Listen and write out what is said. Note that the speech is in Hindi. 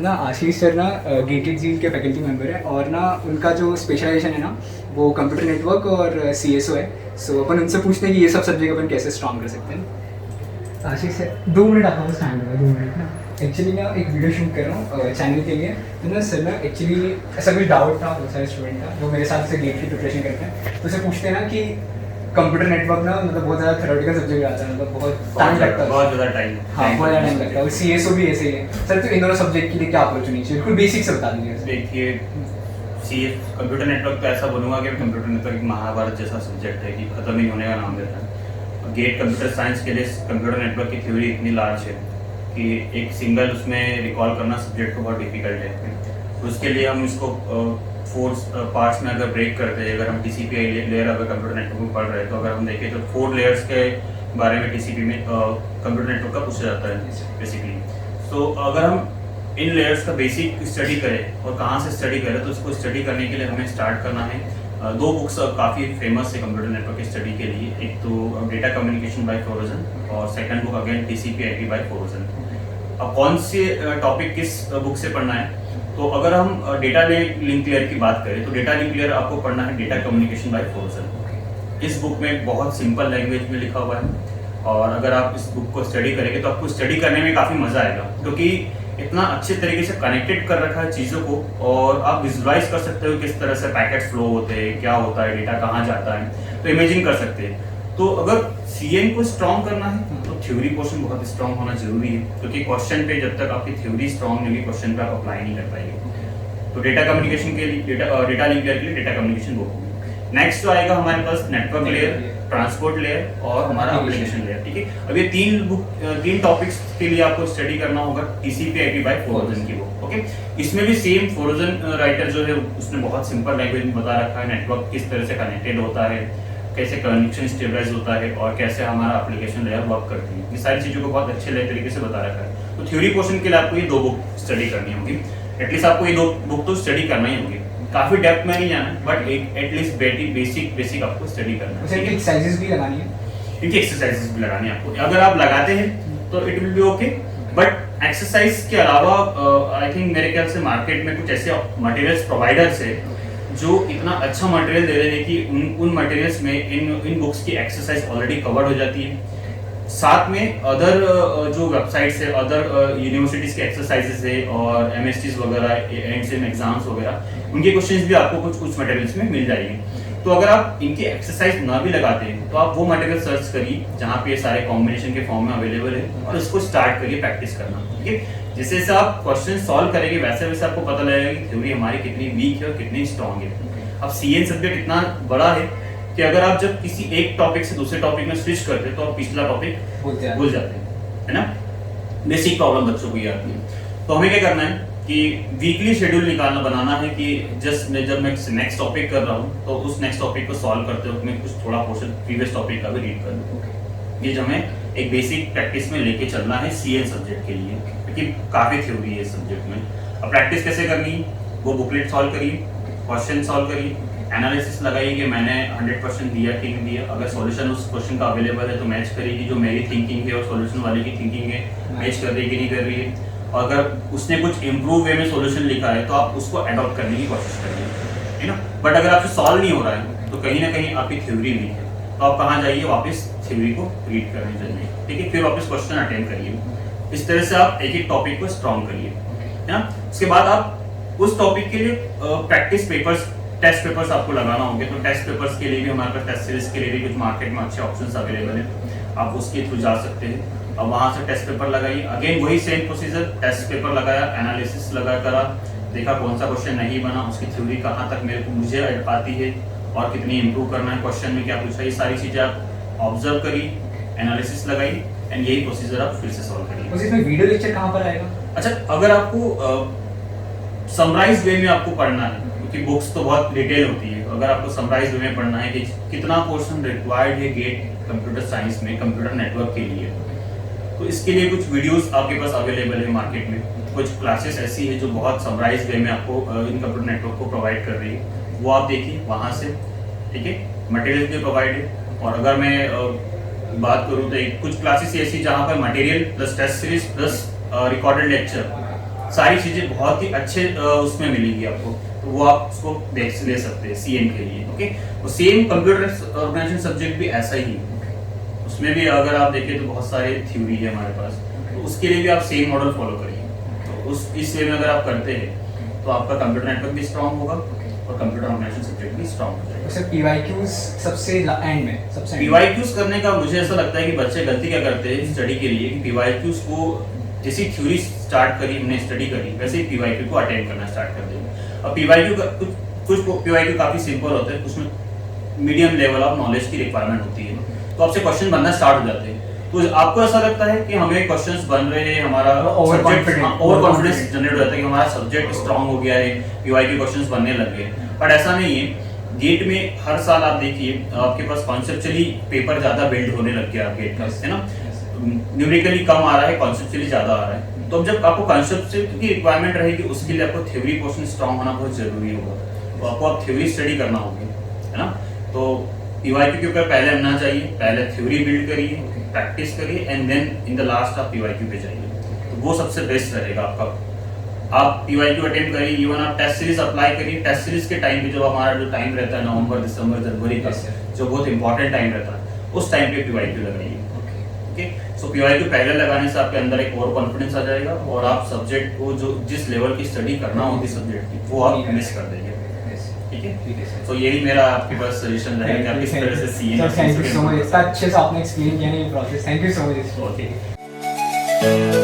ना आशीष सर ना गेटेड जील के फैकल्टी मेंबर है और ना उनका जो स्पेशलाइजेशन है ना वो कंप्यूटर नेटवर्क और CSO है। सो अपन उनसे पूछते हैं कि ये सब सब्जेक्ट अपन कैसे स्ट्रॉन्ग कर सकते हैं। आशीष सर 2 मिनट आपका बस टाइम लगा, 2 मिनट ना। एक्चुअली ना एक वीडियो शूट कर रहा हूँ चैनल के लिए, तो ना सर ना एक्चुअली ऐसा कुछ डाउट था बहुत सारे स्टूडेंट का जो मेरे साथ से गेट की प्रिपरेशन करते हैं, तो उसे पूछते हैं ना कि कंप्यूटर नेटवर्क ना मतलब बहुत ज़्यादा थ्योरेटिकल सब्जेक्ट आता है, मतलब बहुत टाइम लगता है, बहुत ज़्यादा टाइम। हाँ बहुत ज़्यादा टाइम लगता है। और CSO भी ऐसे ही है सर, तो इन दोनों सब्जेक्ट के लिए क्या अप्रोच होनी चाहिए, बिल्कुल बेसिक से बता दीजिए। देखिए कंप्यूटर नेटवर्क तो ऐसा बनूंगा कि कंप्यूटर नेटवर्क एक महाभारत जैसा सब्जेक्ट है कि खत्म ही होने का नाम देता है। गेट कंप्यूटर साइंस के लिए कंप्यूटर नेटवर्क की थ्योरी इतनी लार्ज है कि एक सिंगल उसमें रिकॉल करना सब्जेक्ट को बहुत डिफिकल्ट है। तो उसके लिए हम इसको 4 पार्ट्स में अगर ब्रेक करते हैं, अगर हम TCP लेयर अगर कंप्यूटर नेटवर्क में पढ़ रहे हैं तो अगर हम देखें तो 4 लेयर्स के बारे में TCP में कंप्यूटर नेटवर्क का पूछा जाता है बेसिकली। तो अगर हम इन लेयर्स का बेसिक स्टडी करें और कहाँ से स्टडी करें, तो उसको स्टडी करने के लिए हमें स्टार्ट करना है 2 बुक्स काफ़ी फेमस है कंप्यूटर नेटवर्क की स्टडी के लिए। एक तो डेटा कम्युनिकेशन बाय फोरोजन और second book again TCP/IP by Forouzan. अब कौन से टॉपिक किस बुक से पढ़ना है, तो अगर हम डेटा लिंक लेयर की बात करें तो डेटा लिंक लेयर आपको पढ़ना है डेटा कम्युनिकेशन बाय फोरोजन। इस बुक में बहुत सिंपल लैंग्वेज में लिखा हुआ है और अगर आप इस बुक को स्टडी करेंगे तो आपको स्टडी करने में काफ़ी मज़ा आएगा, क्योंकि इतना अच्छे तरीके से कनेक्टेड कर रखा है चीज़ों को और आप विजुलाइज कर सकते हो किस तरह से पैकेट फ्लो होते हैं, क्या होता है, डेटा कहाँ जाता है, तो इमेजिन कर सकते हैं। तो अगर CN को स्ट्रॉन्ग करना है तो थ्योरी पोर्शन बहुत स्ट्रॉन्ग होना जरूरी है, क्योंकि क्वेश्चन पे जब तक आपकी थ्योरी स्ट्रॉन्ग नहीं होगी क्वेश्चन पे आप अप्लाई नहीं कर पाएंगे। तो डेटा कम्युनिकेशन के लिए डेटा लिंक लेयर के लिए डेटा कम्युनिकेशन बुक होगी। नेक्स्ट जो आएगा हमारे पास नेटवर्क लेयर, ट्रांसपोर्ट लेयर और हमारा एप्लीकेशन लेयर। ठीक है, अब ये 3 टॉपिक्स के लिए आपको स्टडी करना होगा TCP/IP बाय फोरोजन की बुक। ओके, इसमें भी सेम फोरोजन राइटर जो है उसने बहुत सिंपल लैंग्वेज में बता रखा है नेटवर्क किस तरह से कनेक्टेड होता है, कैसे कनेक्शन स्टेबलाइज होता है और कैसे हमारा एप्लीकेशन लेयर वर्क करती है। ये सारी चीज़ों को बहुत अच्छे तरीके से बता रखा है। तो थ्योरी पोर्शन के लिए आपको ये 2 बुक स्टडी करनी होगी, एटलीस्ट आपको ये 2 बुक तो स्टडी करना ही होगी। काफ़ी डेप्थ में नहीं जाना है, बट एक एटलीस्ट बेसिक आपको स्टडी करना है। इनकी एक्सरसाइजेस भी लगानी है, इनकी एक्सरसाइजेस भी लगानी है आपको। अगर आप लगाते हैं तो it will be okay, but exercise के अलावा आई थिंक मेरे ख्याल से मार्केट में कुछ ऐसे मटेरियल्स प्रोवाइडर्स है जो इतना अच्छा मटेरियल दे रहे हैं कि उन मटेरियल्स में इन बुक्स की एक्सरसाइज ऑलरेडी कवर्ड हो जाती है। साथ में अदर जो वेबसाइट्स है, अदर यूनिवर्सिटीज़ के एक्सरसाइजेस है और MSTs वगैरह, एंड एग्जाम्स वगैरह, उनके क्वेश्चंस भी आपको कुछ मटेरियल्स में मिल जाएंगे। तो अगर आप इनकी एक्सरसाइज ना भी लगाते हैं तो आप वो मटेरियल सर्च करिए जहाँ पे ये सारे कॉम्बिनेशन के फॉर्म में अवेलेबल है और इसको स्टार्ट करिए प्रैक्टिस करना। ठीक है, जैसे जैसे आप क्वेश्चन सॉल्व करेंगे वैसे वैसे आपको पता लगेगा कि थ्योरी हमारी कितनी वीक है और कितनी स्ट्रॉन्ग है। अब CN सब्जेक्ट इतना बड़ा है कि अगर आप जब किसी एक टॉपिक से दूसरे टॉपिक में स्विच करते हैं तो आप पिछला टॉपिक भूल जाते हैं, है ना। बेसिक प्रॉब्लम बच्चों को ये आती है। तो हमें क्या करना है कि वीकली शेड्यूल बनाना है कि जब मैं नेक्स्ट टॉपिक कर रहा हूँ तो उस नेक्स्ट टॉपिक को सॉल्व करते वक्त मैं कुछ थोड़ा पोर्शन प्रीवियस टॉपिक का भी रीड कर लूँ। ये जो हमें एक बेसिक प्रैक्टिस में लेके चलना है CN सब्जेक्ट के लिए, क्योंकि काफ़ी थ्योरी है इस सब्जेक्ट में। अब प्रैक्टिस कैसे करनी, वो बुकलेट सॉल्व करिए, क्वेश्चन सॉल्व करिए, एनालिसिस लगाइए कि मैंने 100% दिया कि नहीं दिया। अगर सॉल्यूशन उस क्वेश्चन का अवेलेबल है तो मैच करिए कि जो मेरी थिंकिंग है और सॉल्यूशन वाले की थिंकिंग है मैच कर रही है कि नहीं कर रही है। और अगर उसने कुछ इम्प्रूव वे में सॉल्यूशन लिखा है तो आप उसको अडॉप्ट करने की कोशिश करिए, है ना। बट अगर आपसे सॉल्व नहीं हो रहा है तो कहीं ना कहीं आपकी थ्योरी वीक है, तो आप कहाँ जाइए, वापस थ्योरी को रीड करने जाइए। ठीक है, फिर वापस क्वेश्चन अटेंड करिए। इस तरह से आप एक टॉपिक को स्ट्रॉन्ग करिए, है ना। उसके बाद आप उस टॉपिक के लिए प्रैक्टिस पेपर्स, टेस्ट पेपर्स आपको लगाना होंगे। तो टेस्ट पेपर्स के लिए भी हमारे पास, टेस्ट सीरीज के लिए भी कुछ मार्केट में अच्छे ऑप्शंस अवेलेबल हैं, आप उसके थ्रू जा सकते हैं। अब वहाँ से टेस्ट पेपर लगाइए, अगेन वही सेम प्रोसीजर, टेस्ट पेपर लगाया, एनालिसिस लगा करा, देखा कौन सा क्वेश्चन नहीं बना, उसकी थ्योरी कहाँ तक मुझे आती है और कितनी इंप्रूव करना है, क्वेश्चन में क्या पूछा, ये सारी चीज़ें आप ऑब्जर्व करिए, एनालिसिस लगाइए एंड यही प्रोसीजर आप फिर से सॉल्व करिए। उस इसमें वीडियो लेक्चर कहाँ पर आएगा? अच्छा, अगर आपको समराइज वे में आपको पढ़ना है, क्योंकि बुक्स तो बहुत डिटेल होती है, अगर आपको समराइज वे में पढ़ना है कि कितना पोर्शन रिक्वायर्ड है गेट कंप्यूटर साइंस में कंप्यूटर नेटवर्क के लिए, तो इसके लिए कुछ वीडियोस आपके पास अवेलेबल है मार्केट में। कुछ क्लासेस ऐसी है जो बहुत समराइज वे में आपको इन कंप्यूटर नेटवर्क को प्रोवाइड कर रही है, वो आप देखिए वहाँ से। ठीक है, मटेरियल भी प्रोवाइड है। और अगर मैं बात करूँ तो कुछ क्लासेस ऐसी जहाँ पर material plus test series plus recorded lecture सारी चीजें बहुत ही अच्छे उसमें मिलेंगी आपको, तो वो आप उसको देख ले सकते हैं सीएम के लिए। ओके, तो सेम कंप्यूटर ऑर्गेनाइजेशन सब्जेक्ट भी ऐसा ही है, उसमें भी अगर आप देखें तो बहुत सारे थ्योरी है हमारे पास, तो उसके लिए भी आप सेम मॉडल फॉलो करिए। तो उस इस वे में अगर आप करते हैं तो आपका कंप्यूटर नेटवर्क भी स्ट्रांग होगा और कंप्यूटर ऑर्गेनाइजेशन सब्जेक्ट भी स्ट्रांग हो जाएगा। सर पीवाईक्यूज सबसे एंड में सबसे पीवाईक्यूज करने का मुझे ऐसा लगता है कि बच्चे गलती क्या करते हैं स्टडी के लिए, पीवाईक्यूज को जैसी थ्योरी स्टार्ट करी हमने स्टडी करी वैसे ही पीवाईक्यू को अटेंड करना स्टार्ट कर देंगे। और पीवाईक्यू का कुछ पीवाईक्यू काफी सिंपल होते हैं, उसमें मीडियम लेवल ऑफ नॉलेज की रिक्वायरमेंट होती है, तो आपसे क्वेश्चन बनना स्टार्ट हो जाते हैं। तो आपको ऐसा लगता है कि हमें क्वेश्चंस बन रहे हैं, हमारा ओवर कॉन्फिडेंस जनरेट हो जाता है कि हमारा सब्जेक्ट स्ट्रांग हो गया है, पीवाईक्यू क्वेश्चंस बनने लग गए, बट ऐसा नहीं है। गेट में हर साल आप देखिए आपके पास कॉन्सेप्चुअली पेपर ज्यादा बिल्ड होने लग गया गेट का, है ना, न्यूमेरिकली कम आ रहा है, कॉन्सेप्चुअली ज्यादा आ रहा है। तो जब आपको कॉन्सेप्ट की रिक्वायरमेंट रहेगी उसके लिए आपको थ्योरी पोर्शन स्ट्रांग होना बहुत जरूरी होगा, तो आपको आप थ्योरी स्टडी करना होगी, है ना। तो पीवाईक्यू के ऊपर पहले आना चाहिए, पहले थ्योरी बिल्ड करिए, प्रैक्टिस करिए and then in the last आप पीवाईक्यू पे जाइए, तो वो सबसे बेस्ट रहेगा आपका। आप पीवाईक्यू अटेम्प्ट करिए, इवन आप टेस्ट सीरीज अप्लाई करिए। टेस्ट सीरीज के टाइम पे जो हमारा जो टाइम रहता है नवंबर दिसंबर जनवरी का, जो बहुत इंपॉर्टेंट टाइम रहता है, उस टाइम पे पीवाईक्यू लगाइए। ओके, सो पीवाईक्यू पहले लगाने से आपके अंदर एक और कॉन्फिडेंस आ जाएगा और आप सब्जेक्ट को जो जिस लेवल की स्टडी करना होगी सब्जेक्ट की वो आप मिस कर देंगे। ठीक है, तो यही मेरा आपके पास सजेशन रहेगा कि आप किस तरह से CA. Thank you so much, इतना अच्छे से आपने एक्सप्लेन किया नहीं process, thank you so much. Okay.